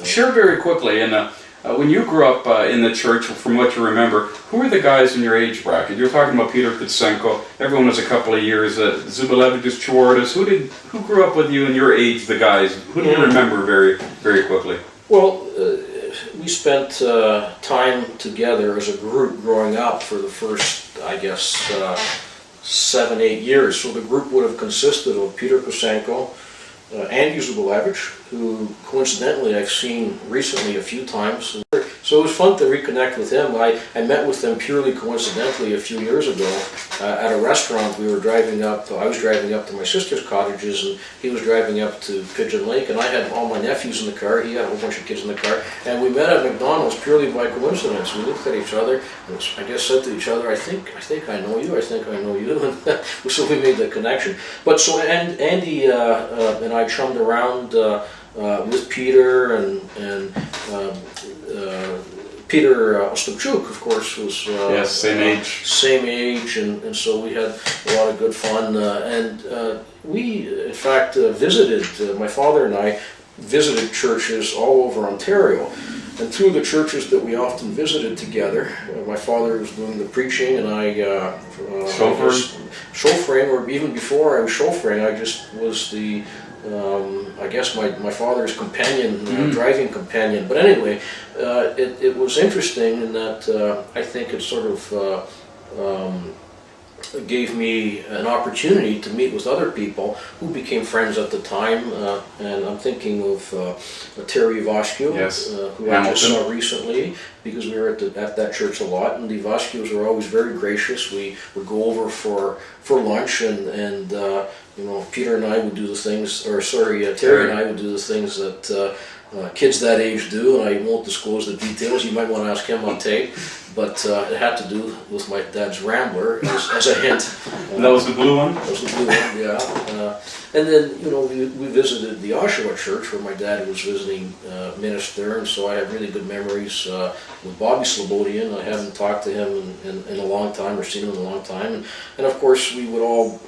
Share very quickly, and when you grew up in the church, from what you remember, who were the guys in your age bracket? You're talking about Peter Kucenko. Everyone was a couple of years. Zubalevich, Chwardas. Who grew up with you in your age? The guys. Who do you remember very, very quickly? Well, we spent time together as a group growing up for the first, I guess, 7, 8 years. So the group would have consisted of Peter Kucenko, Andy Zubalevich, who coincidentally I've seen recently a few times. So it was fun to reconnect with him. I met with him purely coincidentally a few years ago at a restaurant. We were driving up, I was driving up to my sister's cottages, and he was driving up to Pigeon Lake, and I had all my nephews in the car. He had a whole bunch of kids in the car, and we met at McDonald's purely by coincidence. We looked at each other, and I guess said to each other, I think I know you, I think I know you, and so we made the connection. But so Andy and I chummed around with Peter, and Peter Tymciw, of course, was yes, same age, and so we had a lot of good fun. And we, in fact, visited. My father and I visited churches all over Ontario, and through the churches that we often visited together, my father was doing the preaching, and I chauffeuring, or even before I was chauffeuring, I just was the I guess my father's companion, driving companion. But anyway, it was interesting in that I think it sort of gave me an opportunity to meet with other people who became friends at the time, and I'm thinking of Terry Ivashkiw, yes, who I just saw recently, because we were at that church a lot, and the Ivashkiws were always very gracious. We would go over for lunch, and you know, Peter and I would do the things, or sorry, Terry and I would do the things that kids that age do, and I won't disclose the details. You might want to ask him on tape, but it had to do with my dad's Rambler as a hint. That was the blue one? That was the blue one, yeah. And then, you know, we visited the Oshawa church where my dad was visiting minister, and so I have really good memories with Bobby Slobodian. I haven't talked to him in a long time, or seen him in a long time. And of course, we would all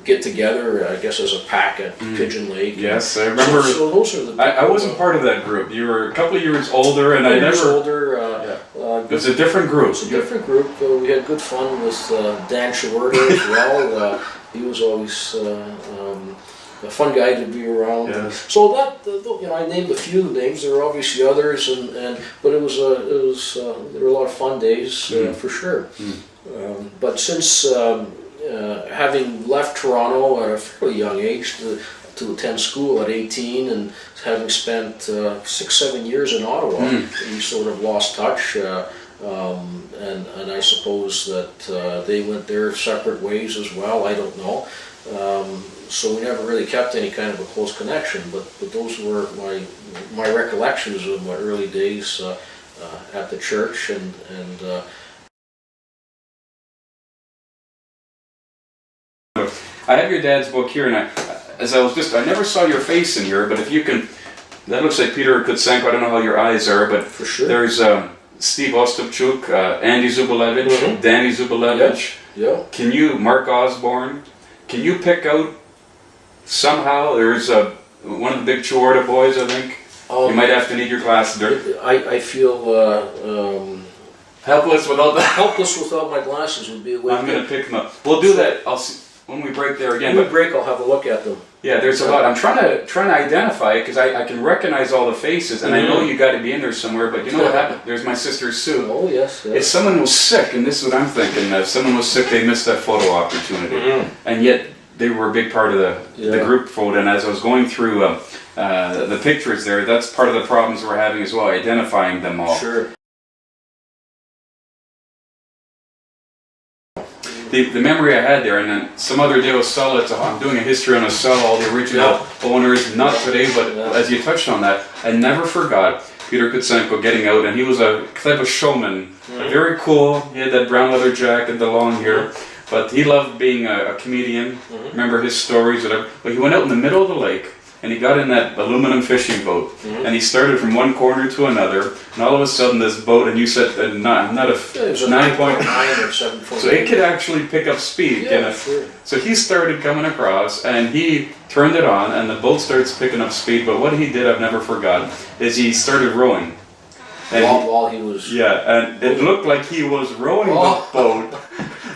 get together, I guess, as a pack at Pigeon Lake. Yes, I remember. So those are the. I wasn't part of that group. You were a couple of years older, and I never. Older. It was a different group. It was a different group. We had good fun with Dan Schwerter as well. He was always a fun guy to be around. Yes. So that you know, I named a few names. There were obviously others, but it was there were a lot of fun days for sure. But since having left Toronto at a fairly young age to attend school at 18, and having spent 6-7 years in Ottawa, we sort of lost touch. And I suppose that they went their separate ways as well. I don't know. So we never really kept any kind of a close connection. But those were my recollections of my early days at the church, and I have your dad's book here, and I never saw your face in here, but if you can, that looks like Peter Kucenko. I don't know how your eyes are, but for sure. There's Steve Ostapchuk, Andy Zubalevich, Danny Zubalevich. Yeah. Can you, Mark Osborne? Can you pick out somehow? There's one of the big Chwarda boys, I think. You might have to need your glasses. I feel helpless without that. Helpless without my glasses would be a way. I'm going to pick them up. We'll do that. I'll see when we break there again. When we break, I'll have a look at them. Yeah, there's a lot. I'm trying to identify it, because I can recognize all the faces, and I know you got to be in there somewhere. But you know what happened? There's my sister Sue. Oh yes. If someone was sick, and this is what I'm thinking, if someone was sick, they missed that photo opportunity, and yet they were a big part of the group photo. And as I was going through the pictures there, that's part of the problems we're having as well, identifying them all. Sure. The memory I had there, and then some other day I'll sell it. I'm doing a history on a cell, all the original owners, not today, but as you touched on that, I never forgot Peter Kucenko getting out, and he was a type of showman, very cool. He had that brown leather jacket, the long hair, but he loved being a comedian. Remember his stories, whatever. But he went out in the middle of the lake, and he got in that aluminum fishing boat, and he started from one corner to another, and all of a sudden this boat, and you said not a It was a 9.9, 9.9 or 7.8. so it could actually pick up speed. Yeah, sure. So he started coming across, and he turned it on, and the boat starts picking up speed. But what he did, I've never forgotten, is he started rowing. And While he was... and it looked like he was rowing the boat.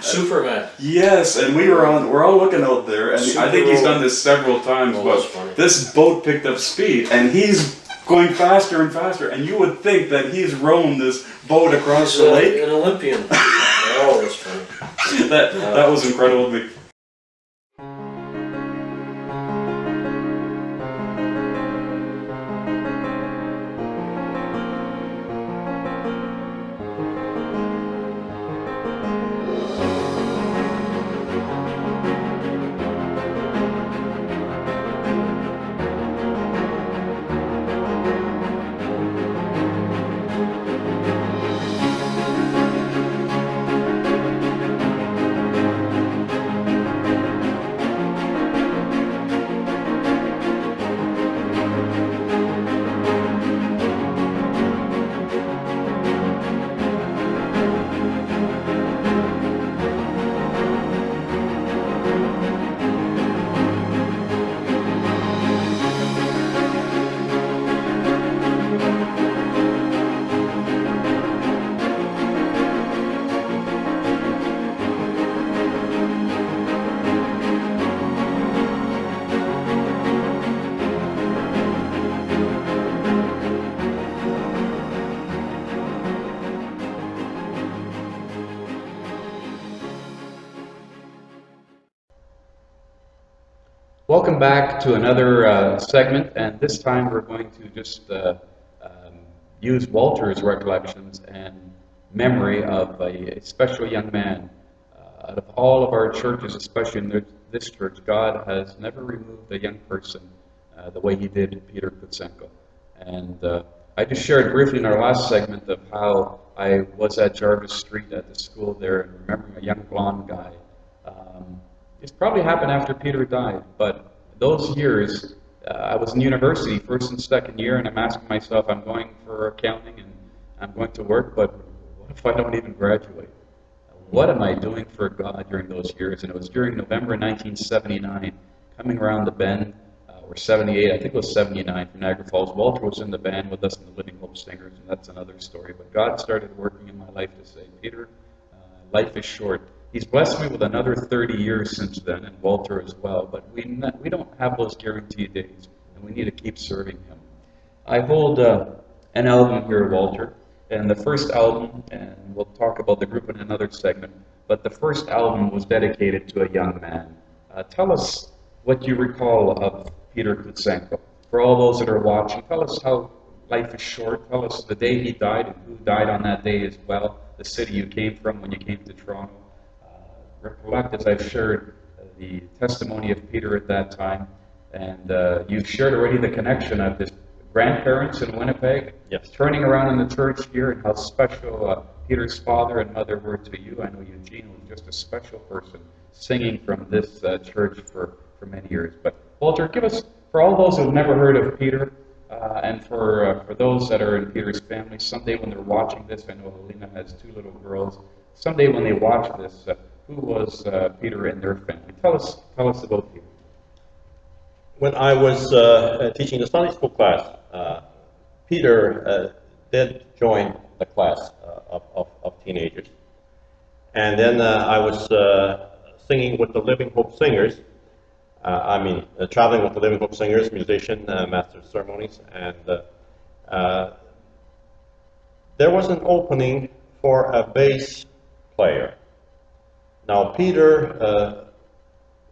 Superman. Yes, and we're all looking out there, and I think he's done this several times, but this boat picked up speed, and he's going faster and faster, and you would think that he's rowing this boat across the lake. An Olympian. Oh, that's funny. That was incredible to me. Welcome back to another segment, and this time we're going to just use Walter's recollections and memory of a special young man. Out of all of our churches, especially in this church, God has never removed a young person the way he did Peter Kucenko. And I just shared briefly in our last segment of how I was at Jarvis Street at the school there and remembering a young blonde guy. It's probably happened after Peter died, but those years, I was in university, first and second year, and I'm asking myself, I'm going for accounting and I'm going to work, but what if I don't even graduate? What am I doing for God during those years? And it was during November 1979, coming around the bend, or 78, I think it was 79 from Niagara Falls. Walter was in the band with us in the Living Hope Singers, and that's another story. But God started working in my life to say, Peter, life is short. He's blessed me with another 30 years since then, and Walter as well, but we don't have those guaranteed days, and we need to keep serving him. I hold an album here, Walter, and the first album, and we'll talk about the group in another segment, but the first album was dedicated to a young man. Tell us what you recall of Peter Kucenko. For all those that are watching, tell us how life is short. Tell us the day he died and who died on that day as well, the city you came from when you came to Toronto. Recollect, as I've shared, the testimony of Peter at that time, and you've shared already the connection of his grandparents in Winnipeg, yes, turning around in the church here, and how special Peter's father and mother were to you. I know Eugene was just a special person, singing from this church for many years. But Walter, give us, for all those who've never heard of Peter, and for those that are in Peter's family, someday when they're watching this, I know Helena has 2 little girls, someday when they watch this, who was Peter and their family? Tell us about Peter. When I was teaching the Sunday school class, Peter did join the class of teenagers. And then I was singing with the Living Hope Singers. Traveling with the Living Hope Singers, musician, master of ceremonies. And there was an opening for a bass player. Now, Peter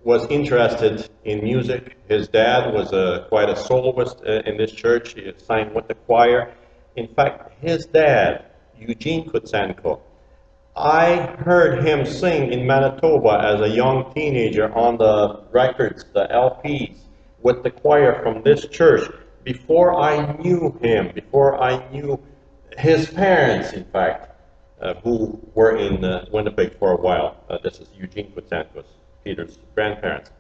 was interested in music. His dad was quite a soloist in this church. He had sang with the choir. In fact, his dad, Eugene Kucenko, I heard him sing in Manitoba as a young teenager on the records, the LPs, with the choir from this church before I knew him, before I knew his parents, in fact. Who were in Winnipeg for a while. This is Eugene Kucenko's, Peter's grandparents.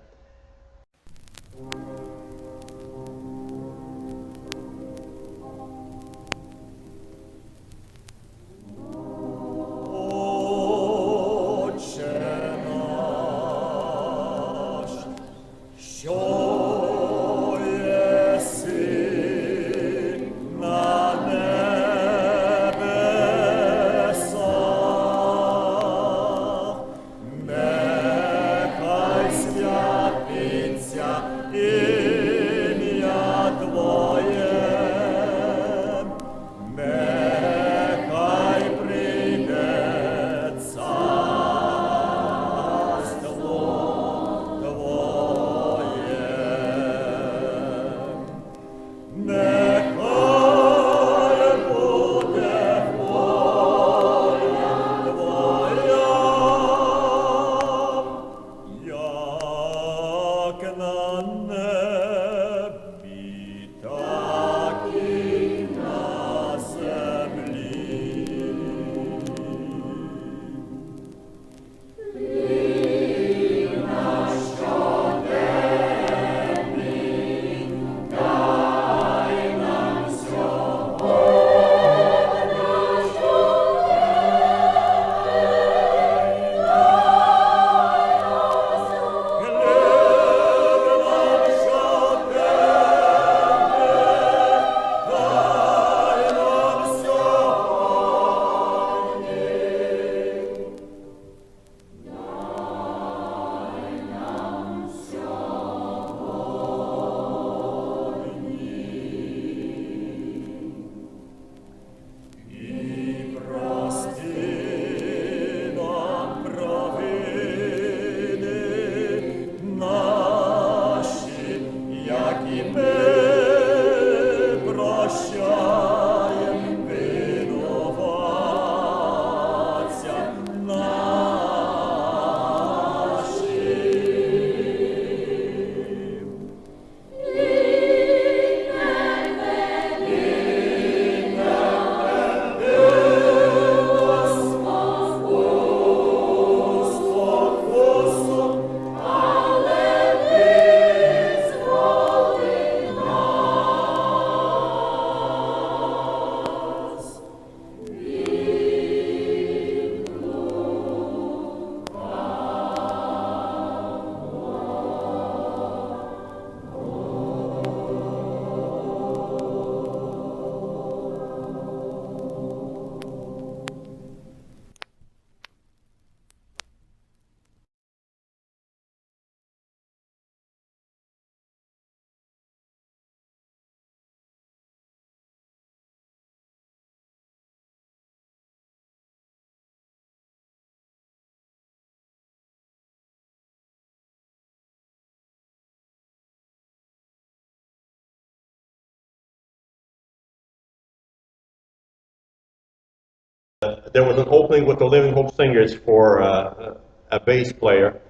There was an opening with the Living Hope Singers for a bass player,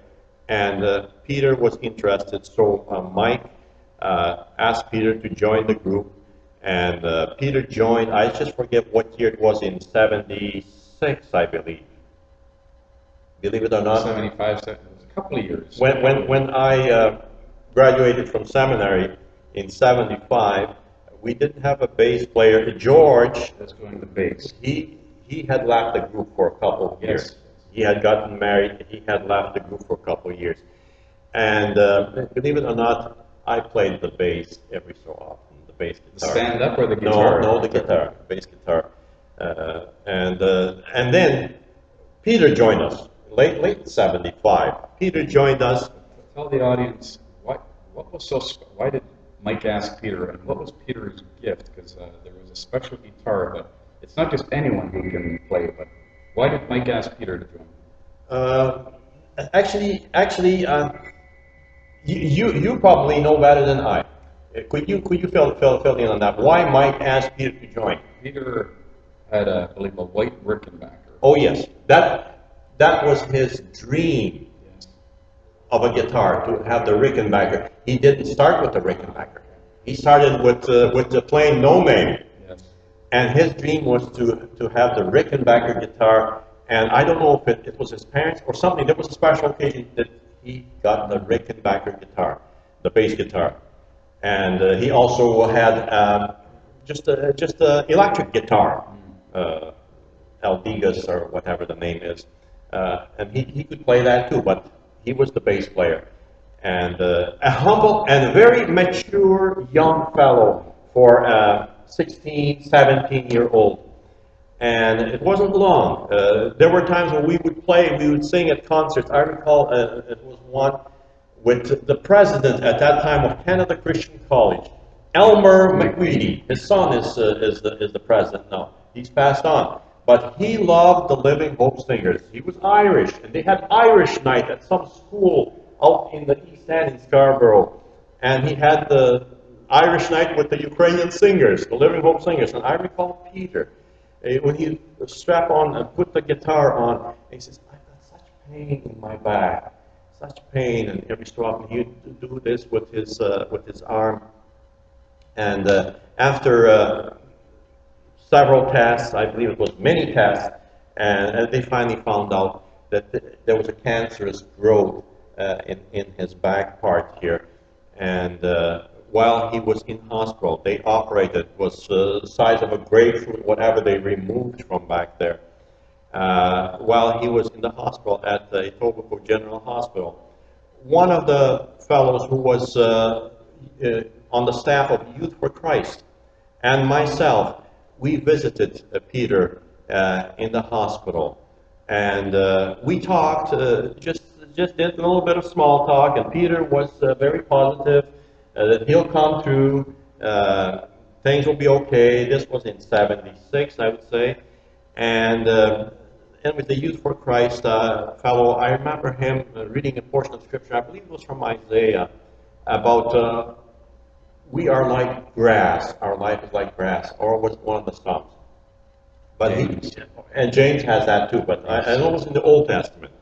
and Peter was interested, so Mike asked Peter to join the group, and Peter joined, I just forget what year it was, in 76, I believe. Believe it or not. 75, it was a couple of years. When I graduated from seminary in 75, we didn't have a bass player. George That's going to bass. He had left the group for a couple of years. Yes. He had gotten married. He had left the group for a couple of years. And believe it or not, I played the bass every so often, the bass The guitar. stand up or the guitar? No, the guitar, bass guitar. And then Peter joined us, late 75. Peter joined us. Tell the audience, what was so, why did Mike ask Peter, and what was Peter's gift? Because there was a special guitar, but it's not just anyone who can play, but why did Mike ask Peter to join? Actually, you probably know better than I. Could you fill in on that? Why Mike asked Peter to join? Peter had, I believe, a white Rickenbacker. Oh yes, that was his dream Yes. of a guitar, to have the Rickenbacker. He didn't start with the Rickenbacker. He started with the plain no name. Yes. And his dream was to have the Rickenbacker guitar, and I don't know if it was his parents or something. There was a special occasion that he got the Rickenbacker guitar, the bass guitar, and he also had just a electric guitar, Aldigas or whatever the name is, and he could play that too. But he was the bass player, and a humble and very mature young fellow for 16, 17-year-old. And it wasn't long. There were times when we would play, we would sing at concerts. I recall it was one with the president at that time of Canada Christian College, Elmer McWeedy. His son is the president now. He's passed on. But he loved the Living Hope Singers. He was Irish, and they had Irish night at some school out in the East End in Scarborough. And he had the Irish night with the Ukrainian singers, the Living Hope Singers. And I recall Peter, when he strap on and put the guitar on, he says, "I've got such pain in my back, such pain." And every so often he'd do this with his arm. And after several tests, I believe it was many tests, and they finally found out that there was a cancerous growth in his back part here. And while he was in hospital, they operated. It was the size of a grapefruit, whatever they removed from back there. While he was in the hospital at the Etobicoke General Hospital, one of the fellows who was on the staff of Youth for Christ and myself, we visited Peter in the hospital, and we talked, just did a little bit of small talk, and Peter was very positive that he'll come through, things will be okay. This was in 76, I would say, and with the Youth for Christ fellow, I remember him reading a portion of Scripture, I believe it was from Isaiah, about we are like grass. Our life is like grass, or was one of the Psalms. But and James has that too. But I know it's in the Old Testament,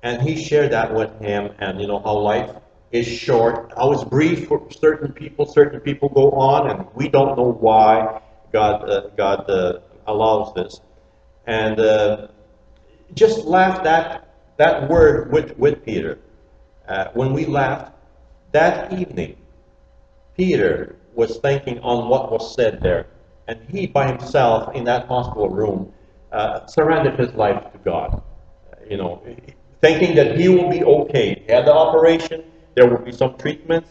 and he shared that with him, and how life is short, how it's brief for certain people. Certain people go on, and we don't know why God allows this. And just laugh that word with Peter. When we laughed that evening, Peter was thinking on what was said there, and he by himself in that hospital room surrendered his life to God. Thinking that he will be okay. He had the operation. There will be some treatments.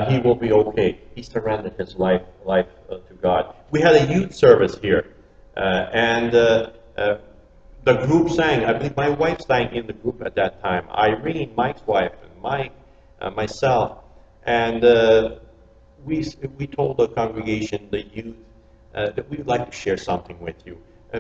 He will be okay. He surrendered his life to God. We had a youth service here, and the group sang. I believe my wife sang in the group at that time. Irene, Mike's wife, and Mike, myself, and we told the congregation, the youth, that we would like to share something with you.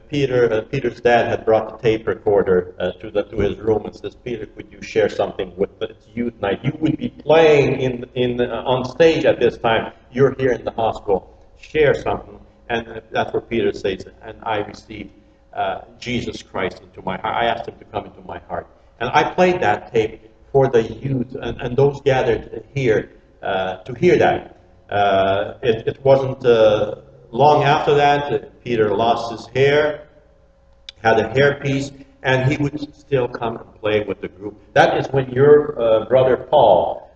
Peter's dad had brought the tape recorder to his room and says, "Peter, could you share something with the youth night? You would be playing on stage at this time. You're here in the hospital. Share something." And that's what Peter says. And I received Jesus Christ into my heart. I asked him to come into my heart, and I played that tape for the youth and those gathered here to hear that. It wasn't long after that, Peter lost his hair, had a hairpiece, and he would still come and play with the group. That is when your brother Paul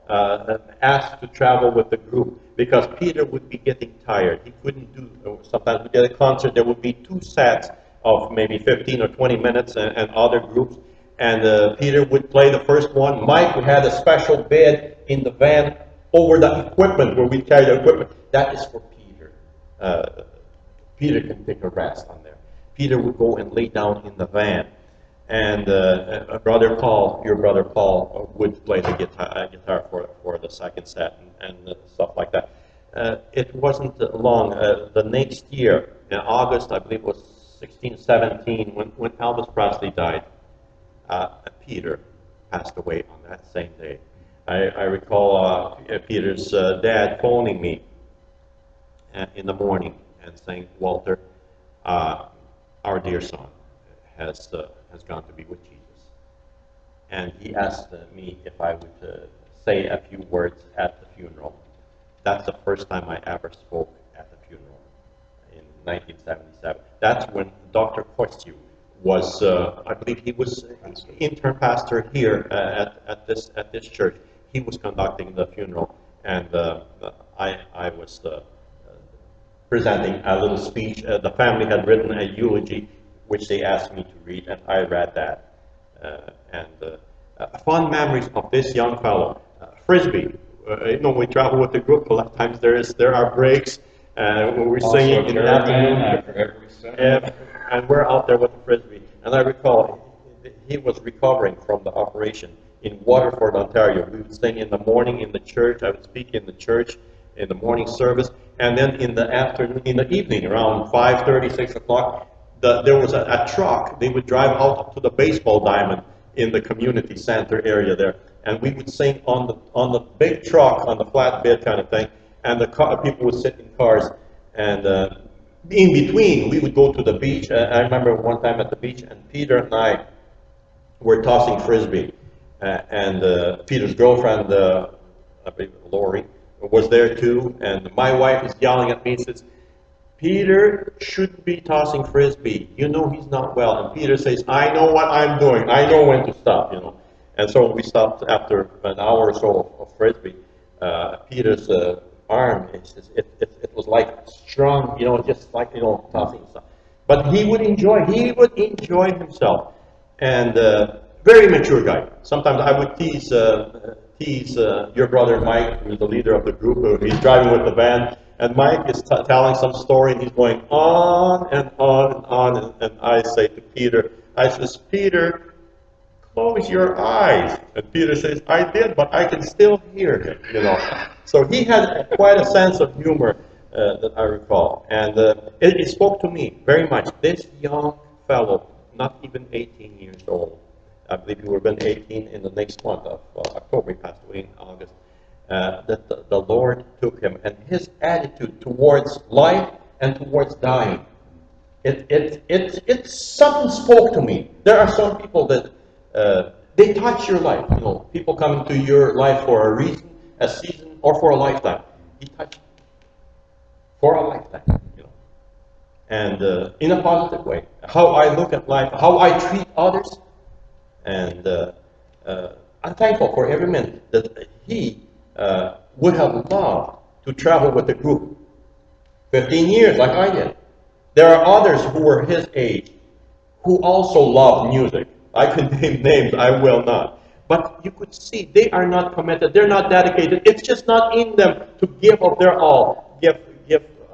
asked to travel with the group, because Peter would be getting tired. He couldn't do, sometimes we get a concert, there would be 2 sets of maybe 15 or 20 minutes and other groups, and Peter would play the first one. Mike had a special bed in the van over the equipment, where we carry the equipment. That is for Peter. Peter can take a rest on there. Peter would go and lay down in the van, and brother Paul, your brother Paul, would play the guitar for the second set and stuff like that. It wasn't long. The next year, in August, I believe it was 16, 17, when Elvis Presley died, Peter passed away on that same day. I recall Peter's dad phoning me in the morning and saying, "Walter, our dear son has gone to be with Jesus." And he asked me if I would say a few words at the funeral. That's the first time I ever spoke at the funeral in 1977. That's when Dr. Tymciw was, I believe he was intern pastor here at this church. He was conducting the funeral, and I was presenting a little speech. The family had written a eulogy, which they asked me to read, and I read that. Fond memories of this young fellow. Frisbee. We travel with the group. A lot of times there are breaks when we're singing in the afternoon, after every set. and we're out there with the Frisbee. And I recall he was recovering from the operation in Waterford, Ontario. We would sing in the morning in the church. I would speak in the church in the morning service, and then in the afternoon, in the evening, around 5:30, 6 o'clock, there was a truck. They would drive out to the baseball diamond in the community center area there, and we would sing on the big truck, on the flatbed kind of thing, and people would sit in cars, and in between we would go to the beach. I remember one time at the beach, and Peter and I were tossing Frisbee, and Peter's girlfriend, I believe Lori, was there too, and my wife is yelling at me and says, "Peter shouldn't be tossing Frisbee. You know he's not well." And Peter says, "I know what I'm doing. I know when to stop, And so we stopped after an hour or so of Frisbee. Peter's arm, it was like strung, just like, tossing stuff. But he would enjoy himself. And very mature guy. Sometimes I would tease your brother Mike, who's the leader of the group. He's driving with the van, and Mike is telling some story, and he's going on and on and on. And I say to Peter, "Peter, close your eyes." And Peter says, "I did, but I can still hear him." So he had quite a sense of humor that I recall, and it spoke to me very much. This young fellow, not even 18 years old. I believe he would have been 18 in the next month of October. He passed away in August. that the Lord took him, and his attitude towards life and towards dying. It something spoke to me. There are some people that they touch your life. You know, people come into your life for a reason, a season, or for a lifetime. He touched me for a lifetime. You know, and in a positive way. How I look at life, how I treat others, and I'm thankful for every minute that he would have loved to travel with the group. 15 years, like I did. There are others who were his age who also loved music. I can name names, I will not. But you could see they are not committed, they're not dedicated. It's just not in them to give of their all, give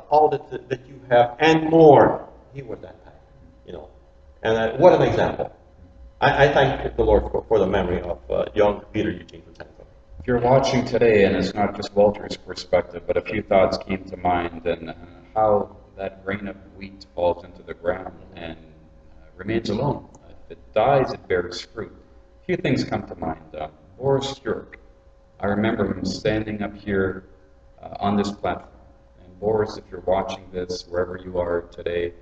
all that you have and more. He was that type, you know. And what an example. I thank the Lord for the memory of young Peter Eugene Kucenko. If you're watching today, and it's not just Walter's perspective, but a few thoughts came to mind, and how that grain of wheat falls into the ground and remains alone. If it dies, it bears fruit. A few things come to mind. Boris Kurek. I remember him standing up here on this platform. And Boris, if you're watching this, wherever you are today,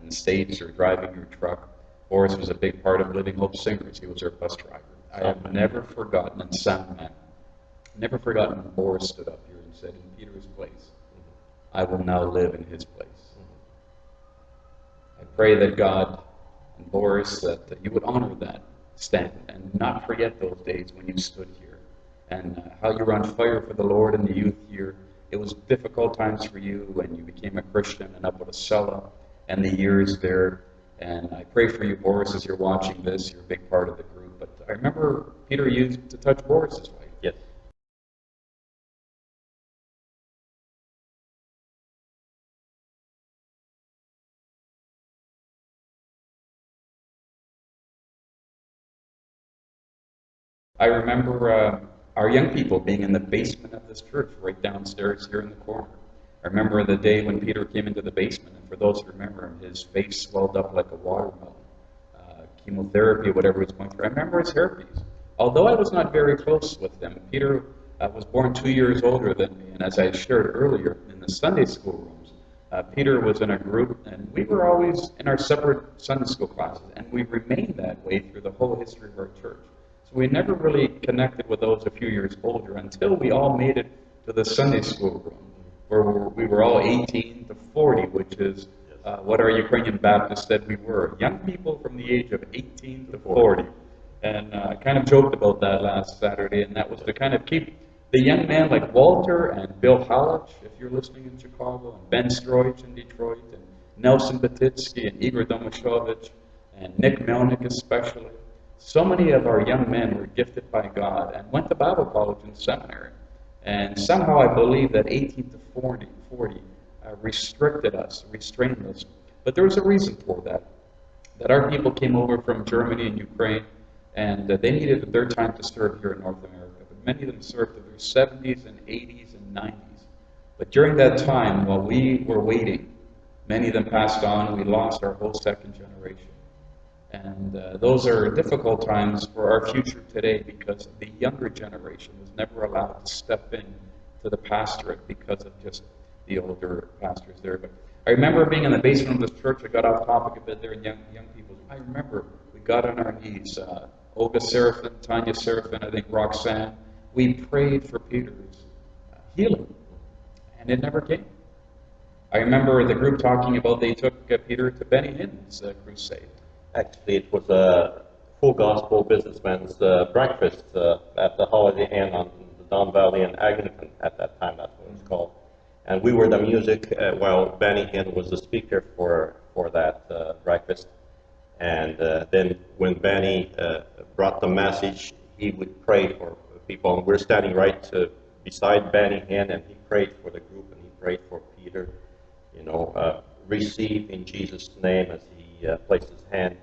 in the States or driving your truck, Boris was a big part of Living Hope Singers. He was our bus driver. I have never forgotten, and Soundman, never forgotten when Boris stood up here and said, in Peter's place, I will now live in his place. I pray that God and Boris, that you would honor that stand and not forget those days when you stood here and how you were on fire for the Lord in the youth year. It was difficult times for you when you became a Christian and up with a cella and the years there. And I pray for you, Boris, as you're watching this. You're a big part of the group. But I remember Peter used to touch Boris's wife. Yes. I remember our young people being in the basement of this church, right downstairs here in the corner. I remember the day when Peter came into the basement, and for those who remember him, his face swelled up like a watermelon. Chemotherapy, whatever he was going through. I remember his hairpiece. Although I was not very close with him, Peter was born 2 years older than me, and as I shared earlier in the Sunday school rooms, Peter was in a group, and we were always in our separate Sunday school classes, and we remained that way through the whole history of our church. So we never really connected with those a few years older until we all made it to the Sunday school room, where we were all 18 to 40, which is what our Ukrainian Baptists said we were. Young people from the age of 18 to 40. And I kind of joked about that last Saturday, and that was to kind of keep the young men like Walter and Bill Hallich, if you're listening in Chicago, and Ben Stroich in Detroit, and Nelson Batitsky, and Igor Domashevich, and Nick Melnick especially. So many of our young men were gifted by God and went to Bible college and seminary. And somehow I believe that 18 to 40 restricted us, restrained us. But there was a reason for that. That our people came over from Germany and Ukraine, and they needed their time to serve here in North America. But many of them served to their 70s and 80s and 90s. But during that time, while we were waiting, many of them passed on, and we lost our whole second generation. And those are difficult times for our future today, because the younger generation was never allowed to step in to the pastorate because of just the older pastors there. But I remember being in the basement of this church. I got off topic a bit there, and young people. I remember we got on our knees. Olga Serafin, Tanya Serafin, I think Roxanne. We prayed for Peter's healing, and it never came. I remember the group talking about they took Peter to Benny Hinn's crusade. Actually, it was a full gospel businessman's breakfast at the Holiday Inn on the Don Valley in Anglican at that time. That's what it was called. And we were the music while Benny Hinn was the speaker for that breakfast. And then when Benny brought the message, he would pray for people. And we're standing right beside Benny Hinn, and he prayed for the group, and he prayed for Peter. You know, receive in Jesus' name as he placed his hand.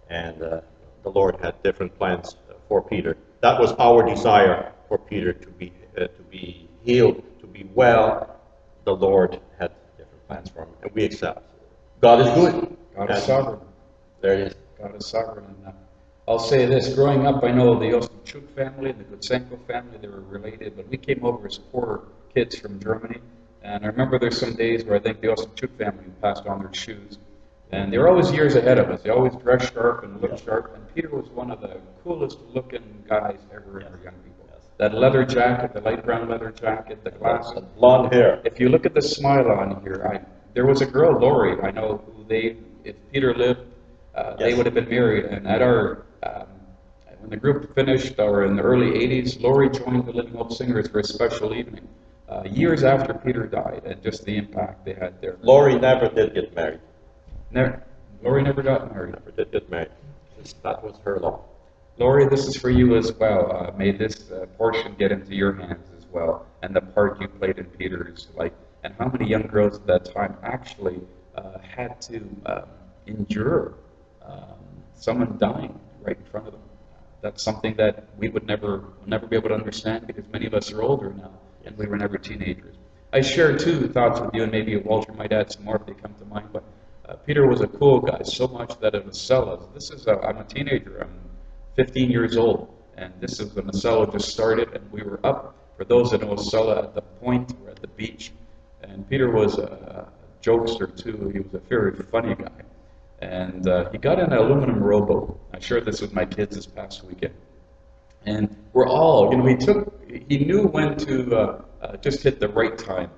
And the Lord had different plans for Peter. That was our desire for Peter to be healed, to be well. The Lord had different plans for him, and we accept. God is good. God is sovereign. There it is. God is sovereign. And I'll say this, growing up, I know the Tymciw family and the Kucenko family, they were related, but we came over as poor kids from Germany. And I remember there's some days where I think the Tymciw family passed on their shoes. And they were always years ahead of us. They always dressed sharp and looked sharp. And Peter was one of the coolest looking guys ever in our young people. That leather jacket, the light brown leather jacket, the glasses. Blonde hair. If you look at the smile on here, there was a girl, Lori, I know, who if Peter lived, they would have been married. And at when the group finished, or in the early 80s, Lori joined the Living Hope Singers for a special evening, years after Peter died, and just the impact they had there. Lori never did get married. Never. Lori never got married. Never did get married. That was her law. Lori, this is for you as well. May this portion get into your hands as well, and the part you played in Peter's life, and how many young girls at that time actually had to endure someone dying right in front of them. That's something that we would never be able to understand, because many of us are older now, and we were never teenagers. I share two thoughts with you, and maybe Walter might add some more if they come to mind, but Peter was a cool guy, so much that at Masella, I'm a teenager, I'm 15 years old, and this is when Masella just started, and we were up, for those that know Masella, at the point, we're at the beach, and Peter was a jokester too. He was a very funny guy, and he got in an aluminum rowboat. I shared this with my kids this past weekend, and we're all, he knew when to just hit the right time.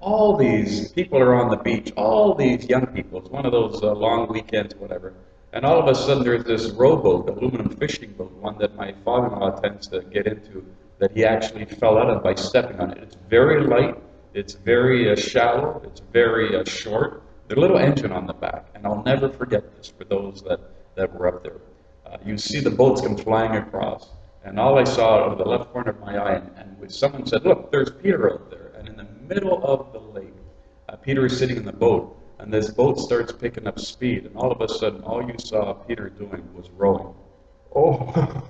All these people are on the beach, all these young people. It's one of those long weekends, whatever. And all of a sudden there's this rowboat, aluminum fishing boat, one that my father-in-law tends to get into, that he actually fell out of by stepping on it. It's very light, it's very shallow, it's very short. There's a little engine on the back, and I'll never forget this for those that were up there. You see the boats come flying across, and all I saw out of the left corner of my eye, and someone said, "Look, there's Peter out there." And in the middle of the lake, Peter is sitting in the boat, and this boat starts picking up speed, and all of a sudden, all you saw Peter doing was rowing. Oh.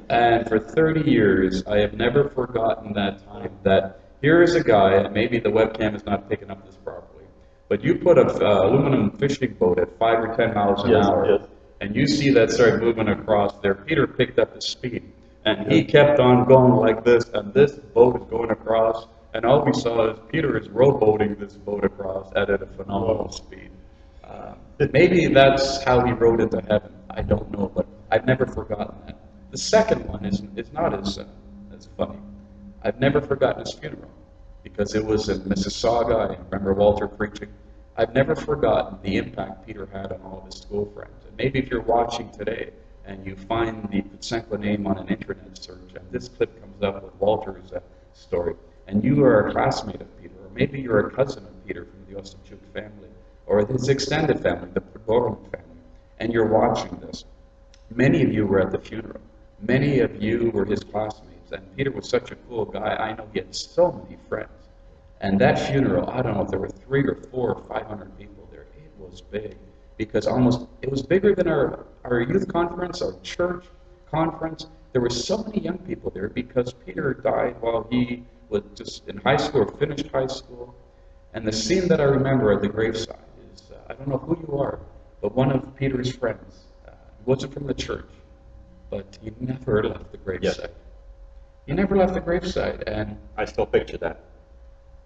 And for 30 years, I have never forgotten that time, that here is a guy, and maybe the webcam is not picking up this properly, but you put an aluminum fishing boat at 5 or 10 miles an hour, and you see that start moving across there. Peter picked up the speed, and he kept on going like this, and this boat is going across, and all we saw is Peter is rowboating this boat across at a phenomenal speed. Maybe that's how he rode into heaven. I don't know, but I've never forgotten that. The second one is not as funny. I've never forgotten his funeral, because it was in Mississauga. I remember Walter preaching. I've never forgotten the impact Peter had on all of his school friends. And maybe if you're watching today and you find the Kucenko name on an internet search, and this clip comes up with Walter's story, and you are a classmate of Peter, or maybe you're a cousin of Peter from the Tymciw family, or his extended family, the Podorum family, and you're watching this. Many of you were at the funeral. Many of you were his classmates, and Peter was such a cool guy. I know he had so many friends. And that funeral, I don't know if there were 300 or 400 or 500 people there. It was big, because it was bigger than our youth conference, our church conference. There were so many young people there, because Peter died while he was just in high school, or finished high school. And the scene that I remember at the graveside is, I don't know who you are, but one of Peter's friends, he wasn't from the church, but he never left the graveside. Yes. He never left the graveside, and I still picture that.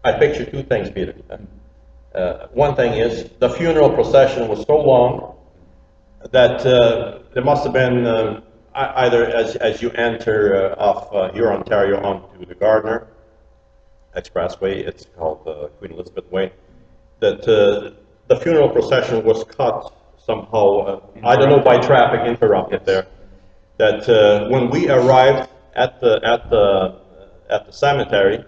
I picture two things, Peter. One thing is, the funeral procession was so long that there must have been either as you enter off Huron, Ontario onto the Gardner Expressway, it's called Queen Elizabeth Way, that the funeral procession was cut somehow, I don't know, by traffic, interrupted there. That when we arrived at the cemetery,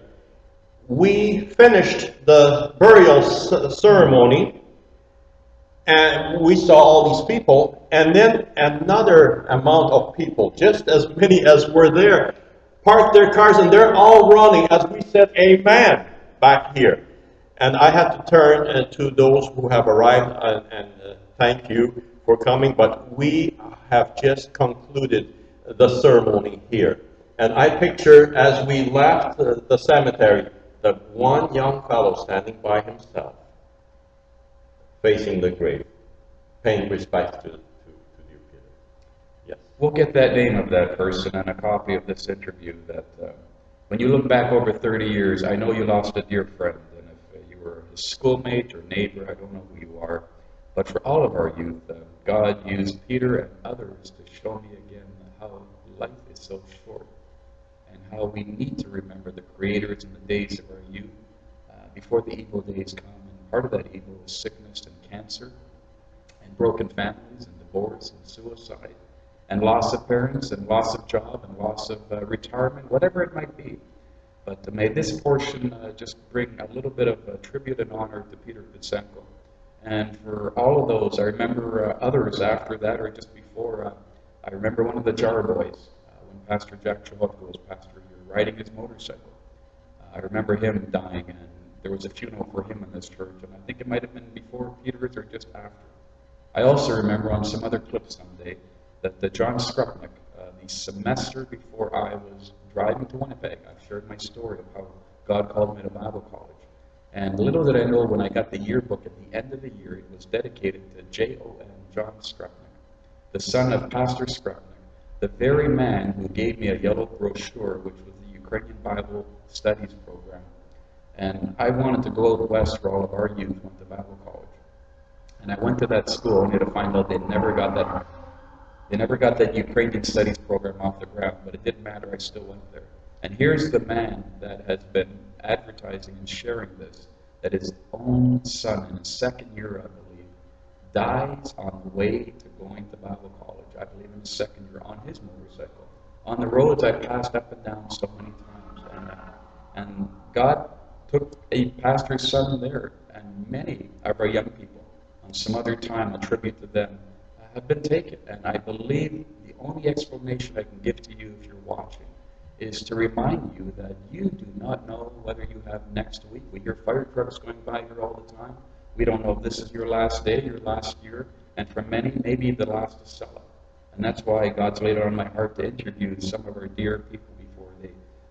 we finished the burial ceremony, and we saw all these people, and then another amount of people, just as many as were there, parked their cars, and they're all running as we said amen back here. And I had to turn to those who have arrived and thank you for coming, but we have just concluded the ceremony here. And I picture, as we left the cemetery, the one young fellow standing by himself, facing the grave, paying respect to dear Peter. we'll get that name of that person and a copy of this interview. That when you look back over 30 years, I know you lost a dear friend, and if you were his schoolmate or neighbor, I don't know who you are, but for all of our youth, God used Peter and others to show me again how life is so short, and how we need to remember the creators in the days of our youth before the evil days come. And part of that evil is sickness and cancer, and broken families, and divorce, and suicide, and loss of parents, and loss of job, and loss of retirement, whatever it might be. But may this portion just bring a little bit of tribute and honor to Peter Kucenko. And for all of those, I remember others after that, or just before, I remember one of the Jar Boys, when Pastor Jack Kohut was pastor here, riding his motorcycle. I remember him dying, and there was a funeral for him in this church, and I think it might have been before Peter's or just after. I also remember on some other clips someday that the John Skrupnik, the semester before I was driving to Winnipeg, I've shared my story of how God called me to Bible college. And little did I know, when I got the yearbook at the end of the year, it was dedicated to J.O.N. John Skrupnik, the son of Pastor Skrupnik, the very man who gave me a yellow brochure, which was the Ukrainian Bible Studies program. And I wanted to go out west where all of our youth went to Bible college. And I went to that school only to find out they never got that Ukrainian Studies program off the ground, but it didn't matter, I still went there. And here's the man that has been advertising and sharing this, that his own son in his second year, I believe, dies on the way to going to Bible college, I believe in his second year, on his motorcycle. On the roads I passed up and down so many times. And God took a pastor's son there, and many of our young people, on some other time, a tribute to them, have been taken. And I believe the only explanation I can give to you if you're watching is to remind you that you do not know whether you have next week. We hear fire trucks going by here all the time. We don't know if this is your last day, your last year, and for many, maybe the last to sell it. And that's why God's laid it on my heart to interview some of our dear people before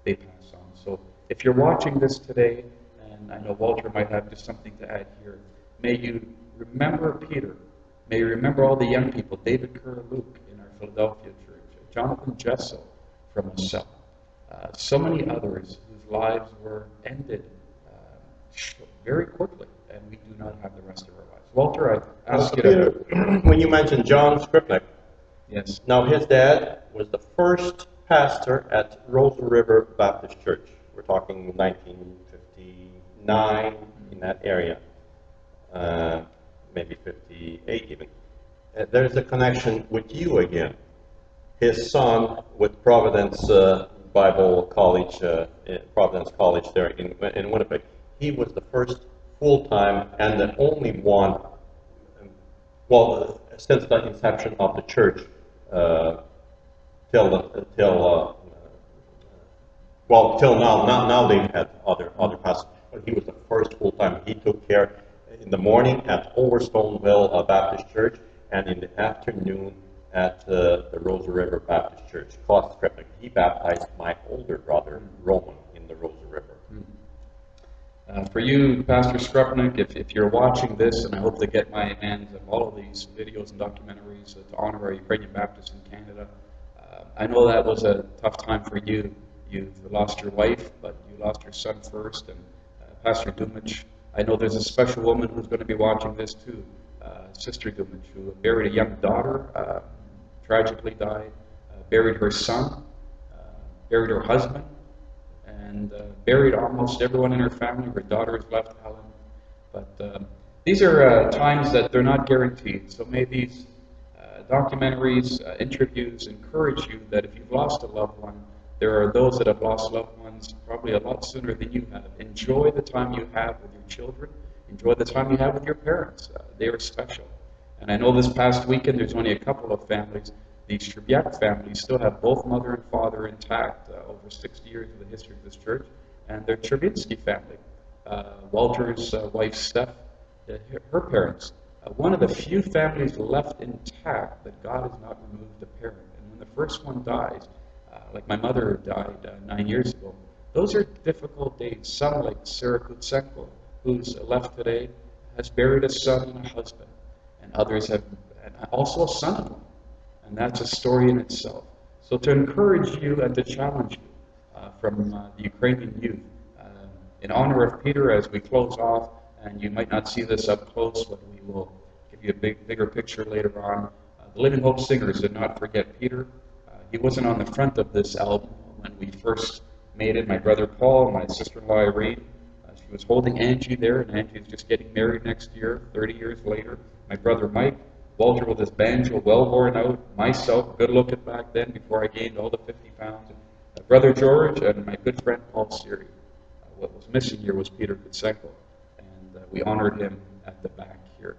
they pass on. So if you're watching this today, and I know Walter might have just something to add here, may you remember Peter. May you remember all the young people, David Kerr-Luke in our Philadelphia church, Jonathan Jessel from a cell. So many others whose lives were ended very quickly, and we do not have the rest of our lives. Walter, I ask you to... When you mentioned John Skrupnik, yes. Now his dad was the first pastor at Rose River Baptist Church. We're talking 1959 in that area, maybe 58 even. There's a connection with you again. His son with Providence Bible College, Providence College there in Winnipeg. He was the first full-time and the only one, well, since the inception of the church till now. Now they've had other pastors, but he was the first full-time. He took care in the morning at Overstoneville Baptist Church, and in the afternoon at the Rose River Baptist Church. He baptized my older brother, Roman, in the Rose River. For you, Pastor Skrupnik, if you're watching this, and I hope to get my hands on all of these videos and documentaries to honor our Ukrainian Baptists in Canada, I know that was a tough time for you. You lost your wife, but you lost your son first, and Pastor Dumich, I know there's a special woman who's going to be watching this too, Sister Dumich, who buried a young daughter, tragically died, buried her son, buried her husband, and buried almost everyone in her family. Her daughter is left, Helen. But these are times that they're not guaranteed. So may these documentaries, interviews encourage you that if you've lost a loved one, there are those that have lost loved ones probably a lot sooner than you have. Enjoy the time you have with your children. Enjoy the time you have with your parents. They are special. And I know this past weekend there's only a couple of families. The Trzebiak family still have both mother and father intact over 60 years of the history of this church. And their Trzebinsky family, Walter's wife Steph, her parents. One of the few families left intact that God has not removed a parent. And when the first one dies, like my mother died 9 years ago, those are difficult days. Some, like Sarah Kucenko, who's left today, has buried a son and a husband. And others have, and also a son-in-law. And that's a story in itself. So to encourage you and to challenge you from the Ukrainian youth, in honor of Peter as we close off, and you might not see this up close, but we will give you a bigger picture later on. The Living Hope Singers did not forget Peter. He wasn't on the front of this album when we first made it. My brother Paul, my sister-in-law Irene, she was holding Angie there, and Angie's just getting married next year, 30 years later. My brother Mike, Walter with his banjo well worn out, myself, good looking back then before I gained all the 50 pounds, and brother George, and my good friend Paul Siri. What was missing here was Peter Kucenko, and we honored him at the back here.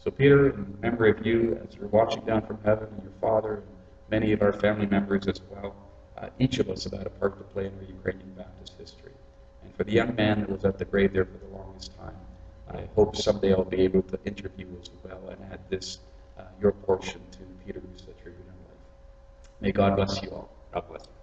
So Peter, in memory of you, as you're watching down from heaven, and your father, and many of our family members as well, each of us have had a part to play in our Ukrainian Baptist history. And for the young man that was at the grave there for the longest time, I hope someday I'll be able to interview as well and add this, your portion to Peter's tribute in life. May God bless you all. God bless you.